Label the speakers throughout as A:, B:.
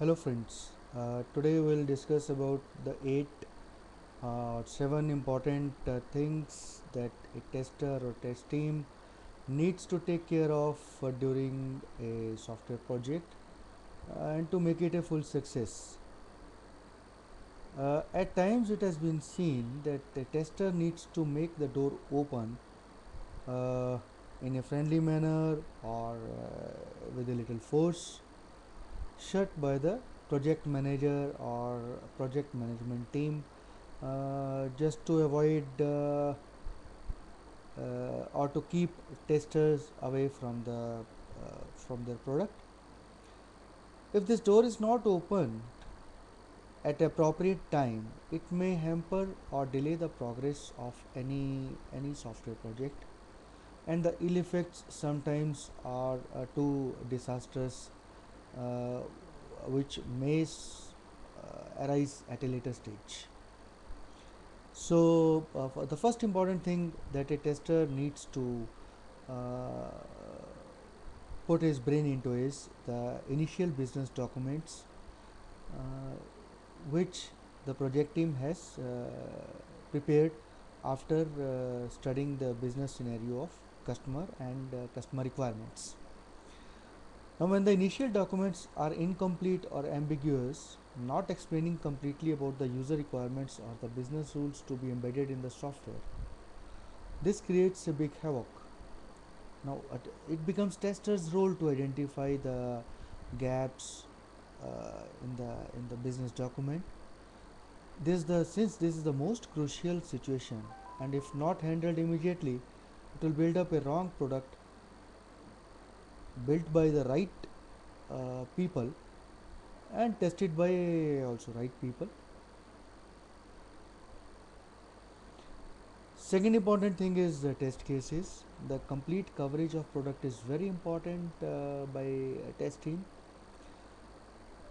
A: Hello friends, today we'll discuss about the 7 important things that a tester or test team needs to take care of during a software project and to make it a full success. At times it has been seen that a tester needs to make the door open uh, in a friendly manner or with a little force shut by the project manager or project management team just to avoid or to keep testers away from their product. If this door is not open at appropriate time, it may hamper or delay the progress of any software project, and the ill effects sometimes are too disastrous, uh, which may arise at a later stage. So, the first important thing that a tester needs to uh, put his brain into is the initial business documents, uh, which the project team has prepared after studying the business scenario of customer and customer requirements. Now, when the initial documents are incomplete or ambiguous, not explaining completely about the user requirements or the business rules to be embedded in the software, this creates a big havoc. Now, it becomes tester's role to identify the gaps in the business document. Since this is the most crucial situation, and if not handled immediately, it will build up a wrong product built by the right people and tested by also right people. Second important thing is the test cases. The complete coverage of product is very important by a test team.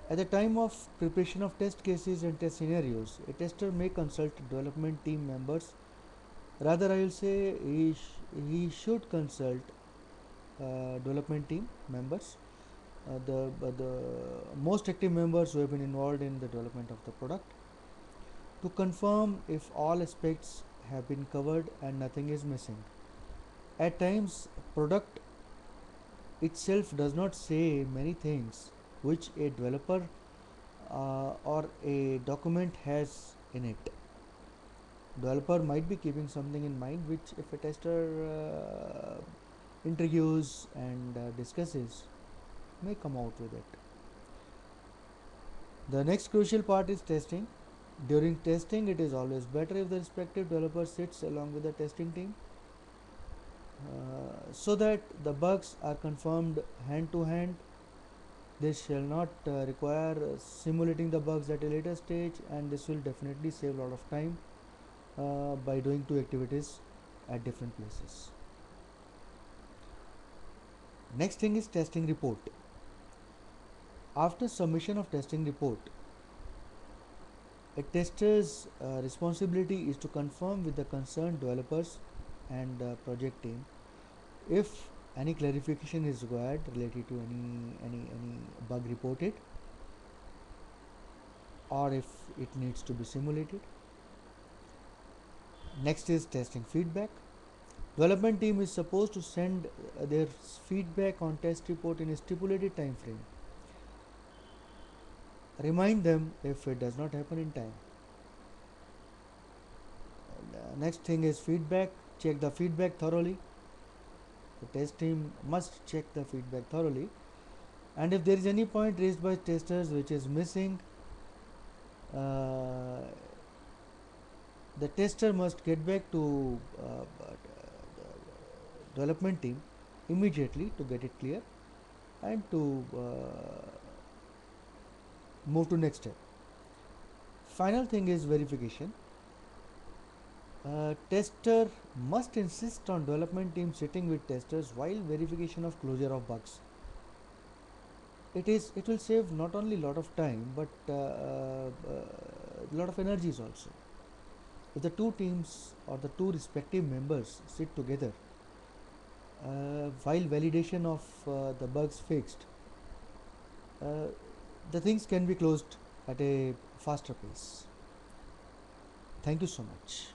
A: At the time of preparation of test cases and test scenarios, a tester may consult development team members. Rather, I will say he should consult development team members, the most active members who have been involved in the development of the product, to confirm if all aspects have been covered and nothing is missing. At times, product itself does not say many things which a developer or a document has in it. Developer might be keeping something in mind which, if a tester interviews and discusses, may come out with it. The next crucial part is testing. During testing, it is always better if the respective developer sits along with the testing team so that the bugs are confirmed hand to hand. This shall not require simulating the bugs at a later stage, and this will definitely save a lot of time by doing two activities at different places. Next thing is testing report. After submission of testing report, a tester's responsibility is to confirm with the concerned developers and project team if any clarification is required related to any bug reported, or if it needs to be simulated. Next is testing feedback. Development team is supposed to send their feedback on test report in a stipulated time frame. Remind them if it does not happen in time. Next thing is feedback. Check the feedback thoroughly. The test team must check the feedback thoroughly, and if there is any point raised by testers which is missing, uh, the tester must get back to the development team immediately to get it clear and to move to next step. Final thing is verification. Tester must insist on development team sitting with testers while verification of closure of bugs. It will save not only lot of time but lot of energies also. If the two teams or the two respective members sit together while validation of the bugs fixed, uh, the things can be closed at a faster pace. Thank you so much.